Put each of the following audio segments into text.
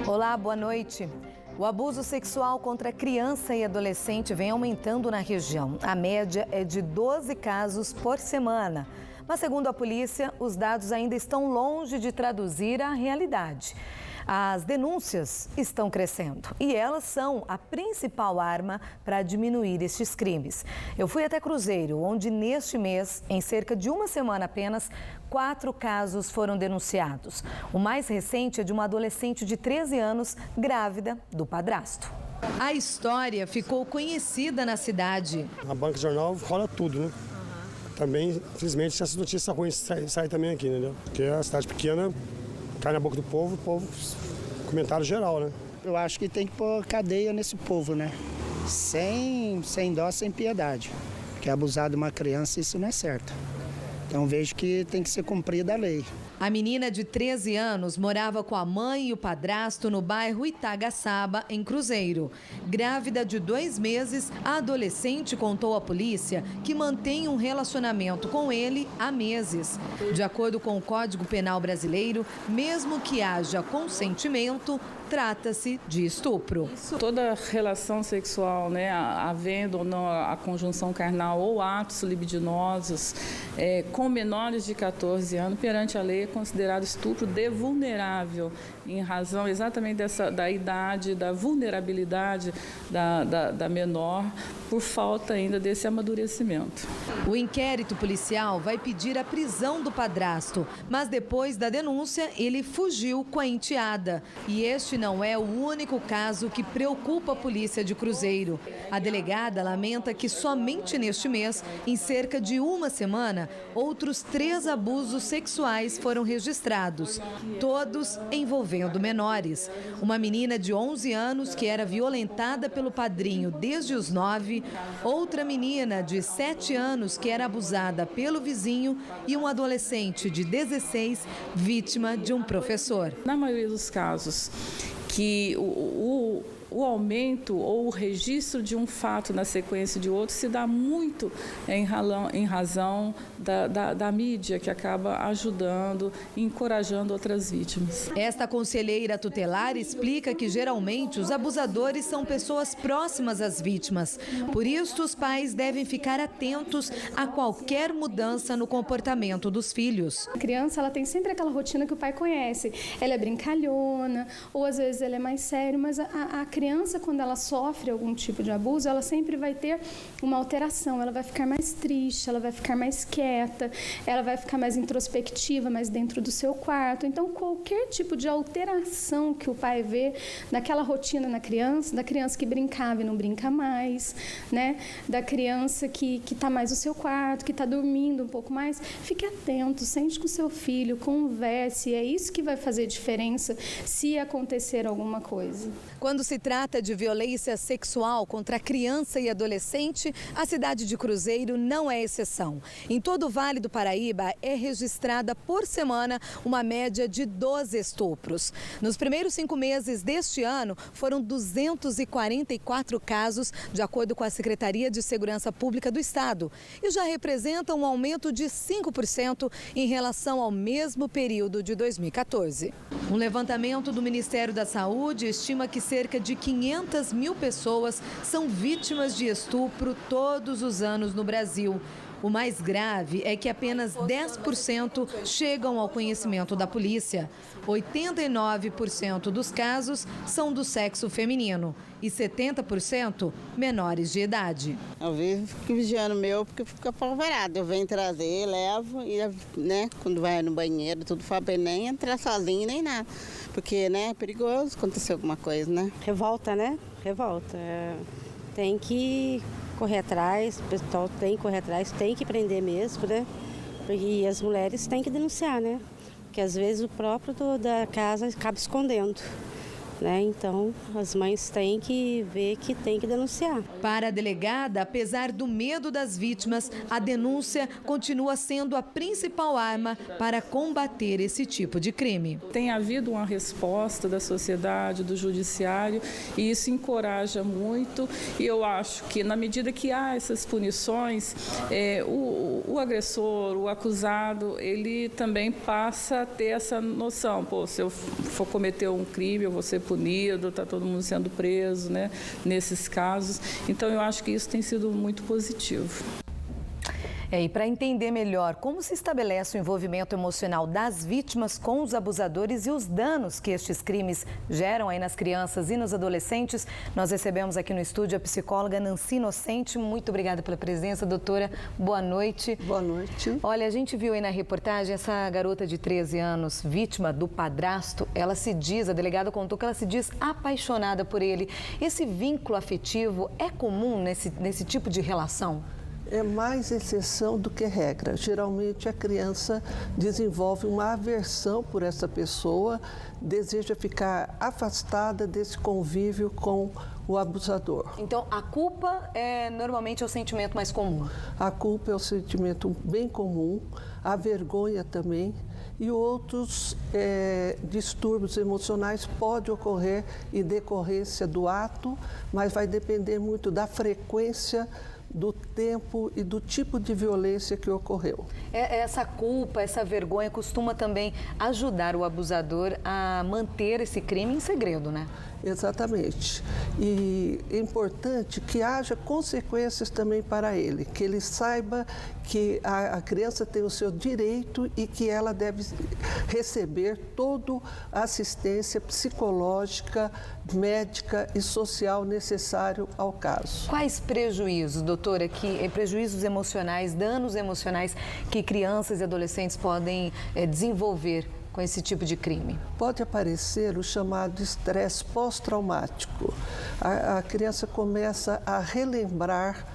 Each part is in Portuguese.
Olá, boa noite. O abuso sexual contra criança e adolescente vem aumentando na região. A média é de 12 casos por semana. Mas, segundo a polícia, os dados ainda estão longe de traduzir a realidade. As denúncias estão crescendo e elas são a principal arma para diminuir estes crimes. Eu fui até Cruzeiro, onde neste mês, em cerca de uma semana apenas, 4 casos foram denunciados. O mais recente é de uma adolescente de 13 anos, grávida do padrasto. A história ficou conhecida na cidade. Na banca de jornal rola tudo, né? Também, infelizmente, essas notícias ruins saem também aqui, entendeu? Porque a cidade pequena cai na boca do povo, comentário geral, né? Eu acho que tem que pôr cadeia nesse povo, né? Sem dó, sem piedade. Porque abusar de uma criança, isso não é certo. Então vejo que tem que ser cumprida a lei. A menina de 13 anos morava com a mãe e o padrasto no bairro Itagaçaba, em Cruzeiro. Grávida de 2 meses, a adolescente contou à polícia que mantém um relacionamento com ele há meses. De acordo com o Código Penal brasileiro, mesmo que haja consentimento, trata-se de estupro. Toda relação sexual, né, havendo ou não a conjunção carnal ou atos libidinosos com menores de 14 anos, perante a lei, é considerado estupro de vulnerável, em razão exatamente da idade, da vulnerabilidade da menor, por falta ainda desse amadurecimento. O inquérito policial vai pedir a prisão do padrasto, mas depois da denúncia, ele fugiu com a enteada. E este não é o único caso que preocupa a polícia de Cruzeiro. A delegada lamenta que somente neste mês, em cerca de uma semana, outros 3 abusos sexuais foram registrados, todos envolvendo menores. Uma menina de 11 anos que era violentada pelo padrinho desde os 9, outra menina de 7 anos que era abusada pelo vizinho e um adolescente de 16, vítima de um professor. Na maioria dos casos, que o aumento ou o registro de um fato na sequência de outro se dá muito em razão da mídia, que acaba ajudando e encorajando outras vítimas. Esta conselheira tutelar explica que geralmente os abusadores são pessoas próximas às vítimas. Por isso, os pais devem ficar atentos a qualquer mudança no comportamento dos filhos. A criança, ela tem sempre aquela rotina que o pai conhece. Ela é brincalhona, ou às vezes ela é mais séria, mas a criança, quando ela sofre algum tipo de abuso, ela sempre vai ter uma alteração, ela vai ficar mais triste, ela vai ficar mais quieta, ela vai ficar mais introspectiva, mais dentro do seu quarto. Então, qualquer tipo de alteração que o pai vê daquela rotina na criança, da criança que brincava e não brinca mais, né? Da criança que está mais no seu quarto, que está dormindo um pouco mais, fique atento, sente com o seu filho, converse, é isso que vai fazer diferença se acontecer alguma coisa. Quando se trata de violência sexual contra criança e adolescente, a cidade de Cruzeiro não é exceção. Em todo o Vale do Paraíba é registrada por semana uma média de 12 estupros. Nos primeiros 5 meses deste ano, foram 244 casos, de acordo com a Secretaria de Segurança Pública do Estado, e já representa um aumento de 5% em relação ao mesmo período de 2014. Um levantamento do Ministério da Saúde estima que cerca de 500 mil pessoas são vítimas de estupro todos os anos no Brasil. O mais grave é que apenas 10% chegam ao conhecimento da polícia. 89% dos casos são do sexo feminino e 70% menores de idade. Eu fico vigiando o meu porque fica apavorado. Eu venho trazer, levo e, né, quando vai no banheiro, tudo fala pra ele nem entrar sozinho nem nada. Porque, né, é perigoso acontecer alguma coisa, né? Revolta, né? Revolta. Tem que correr atrás, o pessoal tem que correr atrás, tem que prender mesmo, né? E as mulheres têm que denunciar, né? Porque às vezes o próprio da casa acaba escondendo. né? Então, as mães têm que ver que tem que denunciar. Para a delegada, apesar do medo das vítimas, a denúncia continua sendo a principal arma para combater esse tipo de crime. Tem havido uma resposta da sociedade, do judiciário, e isso encoraja muito. E eu acho que, na medida que há essas punições, o agressor, o acusado, ele também passa a ter essa noção. Pô, se eu for cometer um crime, eu vou ser punido, está todo mundo sendo preso, né, nesses casos. Então, eu acho que isso tem sido muito positivo. E para entender melhor como se estabelece o envolvimento emocional das vítimas com os abusadores e os danos que estes crimes geram aí nas crianças e nos adolescentes, nós recebemos aqui no estúdio a psicóloga Nancy Inocente. Muito obrigada pela presença, doutora. Boa noite. Boa noite. Olha, a gente viu aí na reportagem essa garota de 13 anos, vítima do padrasto. Ela se diz, a delegada contou que ela se diz apaixonada por ele. Esse vínculo afetivo é comum nesse tipo de relação? É mais exceção do que regra. Geralmente a criança desenvolve uma aversão por essa pessoa, deseja ficar afastada desse convívio com o abusador. Então, a culpa normalmente é o sentimento mais comum? A culpa é o sentimento bem comum, a vergonha também. E outros distúrbios emocionais podem ocorrer em decorrência do ato, mas vai depender muito da frequência, do tempo e do tipo de violência que ocorreu. Essa culpa, essa vergonha costuma também ajudar o abusador a manter esse crime em segredo, né? Exatamente. E é importante que haja consequências também para ele, que ele saiba que a criança tem o seu direito e que ela deve receber toda a assistência psicológica, médica e social necessário ao caso. Quais prejuízos, doutora, prejuízos emocionais, danos emocionais que crianças e adolescentes podem desenvolver com esse tipo de crime? Pode aparecer o chamado estresse pós-traumático. A criança começa a relembrar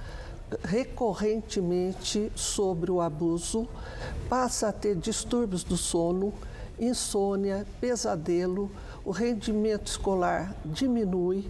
recorrentemente sobre o abuso, passa a ter distúrbios do sono, insônia, pesadelo, o rendimento escolar diminui,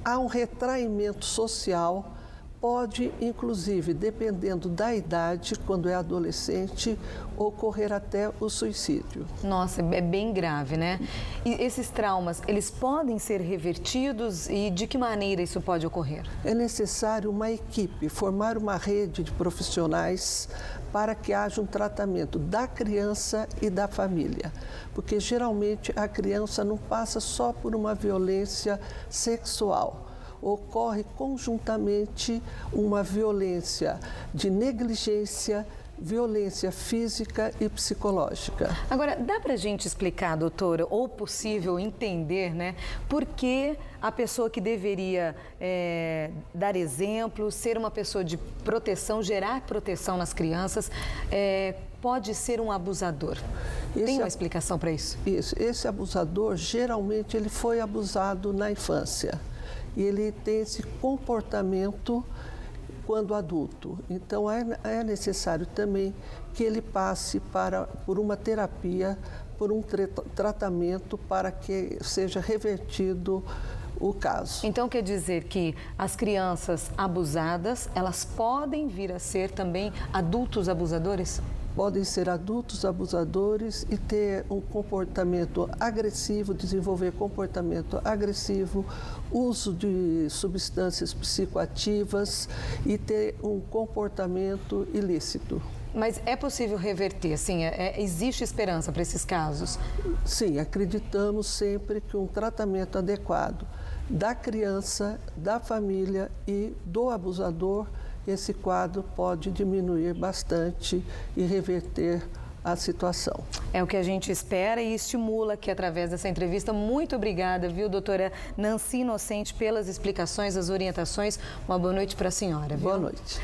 há um retraimento social. Pode, inclusive, dependendo da idade, quando é adolescente, ocorrer até o suicídio. Nossa, é bem grave, né? E esses traumas, eles podem ser revertidos e de que maneira isso pode ocorrer? É necessário uma equipe, formar uma rede de profissionais para que haja um tratamento da criança e da família. Porque, geralmente, a criança não passa só por uma violência sexual. Ocorre conjuntamente uma violência de negligência, violência física e psicológica. Agora, dá para a gente explicar, doutora, ou possível entender, né, por que a pessoa que deveria dar exemplo, ser uma pessoa de proteção, gerar proteção nas crianças, pode ser um abusador? Tem uma explicação para isso? Isso. Esse abusador, geralmente, ele foi abusado na infância. E ele tem esse comportamento quando adulto. Então, é necessário também que ele passe por uma terapia, por um tratamento para que seja revertido o caso. Então, quer dizer que as crianças abusadas, elas podem vir a ser também adultos abusadores? Podem ser adultos abusadores e ter um comportamento agressivo, desenvolver comportamento agressivo, uso de substâncias psicoativas e ter um comportamento ilícito. Mas é possível reverter, assim, existe esperança para esses casos? Sim, acreditamos sempre que um tratamento adequado da criança, da família e do abusador, esse quadro pode diminuir bastante e reverter a situação. É o que a gente espera e estimula aqui através dessa entrevista. Muito obrigada, viu, doutora Nancy Inocente, pelas explicações, as orientações. Uma boa noite para a senhora, viu? Boa noite.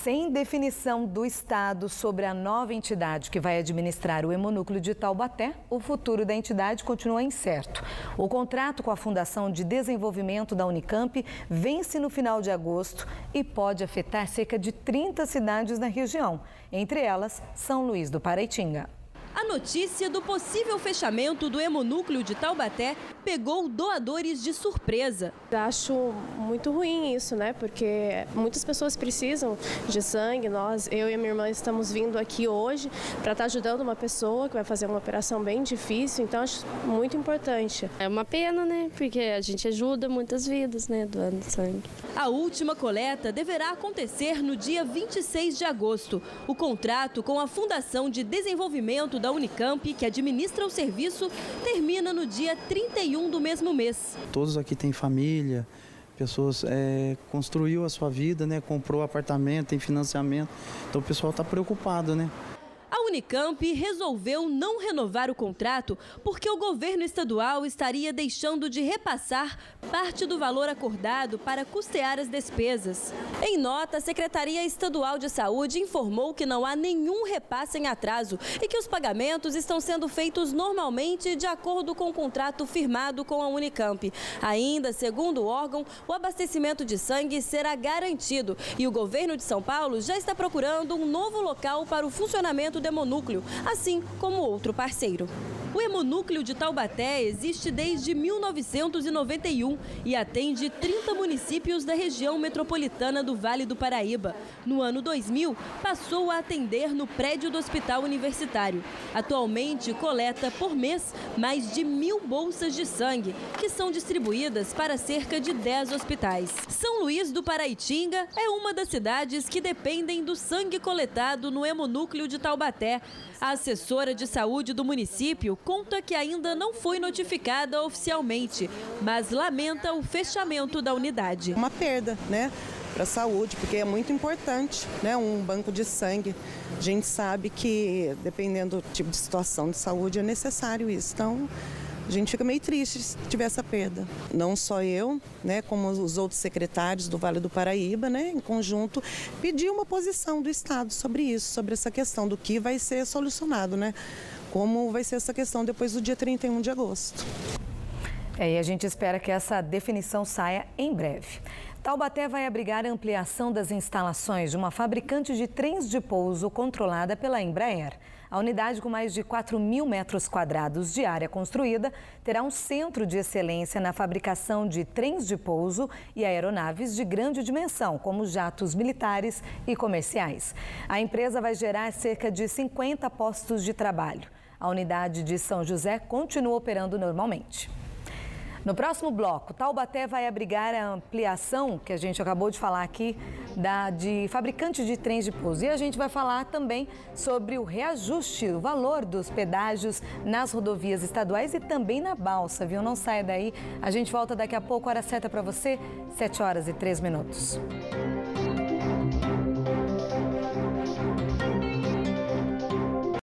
Sem definição do Estado sobre a nova entidade que vai administrar o Hemonúcleo de Taubaté, o futuro da entidade continua incerto. O contrato com a Fundação de Desenvolvimento da Unicamp vence no final de agosto e pode afetar cerca de 30 cidades na região, entre elas São Luís do Paraitinga. A notícia do possível fechamento do Hemonúcleo de Taubaté pegou doadores de surpresa. Acho muito ruim isso, né? Porque muitas pessoas precisam de sangue. Eu e a minha irmã estamos vindo aqui hoje para estar ajudando uma pessoa que vai fazer uma operação bem difícil, então acho muito importante. É uma pena, né? Porque a gente ajuda muitas vidas, né? Doando sangue. A última coleta deverá acontecer no dia 26 de agosto. O contrato com a Fundação de Desenvolvimento da Unicamp, que administra o serviço, termina no dia 31 do mesmo mês. Todos aqui têm família, pessoas construiu a sua vida, né? Comprou apartamento, tem financiamento, então o pessoal está preocupado, né? A Unicamp resolveu não renovar o contrato porque o governo estadual estaria deixando de repassar parte do valor acordado para custear as despesas. Em nota, a Secretaria Estadual de Saúde informou que não há nenhum repasse em atraso e que os pagamentos estão sendo feitos normalmente de acordo com o contrato firmado com a Unicamp. Ainda, segundo o órgão, o abastecimento de sangue será garantido e o governo de São Paulo já está procurando um novo local para o funcionamento do Hemonúcleo, assim como outro parceiro. O Hemonúcleo de Taubaté existe desde 1991 e atende 30 municípios da região metropolitana do Vale do Paraíba. No ano 2000, passou a atender no prédio do Hospital Universitário. Atualmente, coleta por mês mais de 1.000 bolsas de sangue, que são distribuídas para cerca de 10 hospitais. São Luís do Paraitinga é uma das cidades que dependem do sangue coletado no Hemonúcleo de Taubaté. A assessora de saúde do município conta que ainda não foi notificada oficialmente, mas lamenta o fechamento da unidade. Uma perda, né, para a saúde, porque é muito importante, né, um banco de sangue. A gente sabe que, dependendo do tipo de situação de saúde, é necessário isso. Então, a gente fica meio triste se tiver essa perda. Não só eu, né, como os outros secretários do Vale do Paraíba, né, em conjunto, pedir uma posição do Estado sobre isso, sobre essa questão do que vai ser solucionado, né? Como vai ser essa questão depois do dia 31 de agosto. E a gente espera que essa definição saia em breve. Taubaté vai abrigar a ampliação das instalações de uma fabricante de trens de pouso controlada pela Embraer. A unidade, com mais de 4.000 metros quadrados de área construída, terá um centro de excelência na fabricação de trens de pouso e aeronaves de grande dimensão, como jatos militares e comerciais. A empresa vai gerar cerca de 50 postos de trabalho. A unidade de São José continua operando normalmente. No próximo bloco, Taubaté vai abrigar a ampliação, que a gente acabou de falar aqui, de fabricante de trens de pouso. E a gente vai falar também sobre o reajuste, o valor dos pedágios nas rodovias estaduais e também na balsa, viu? Não saia daí. A gente volta daqui a pouco, hora certa para você, 7h03.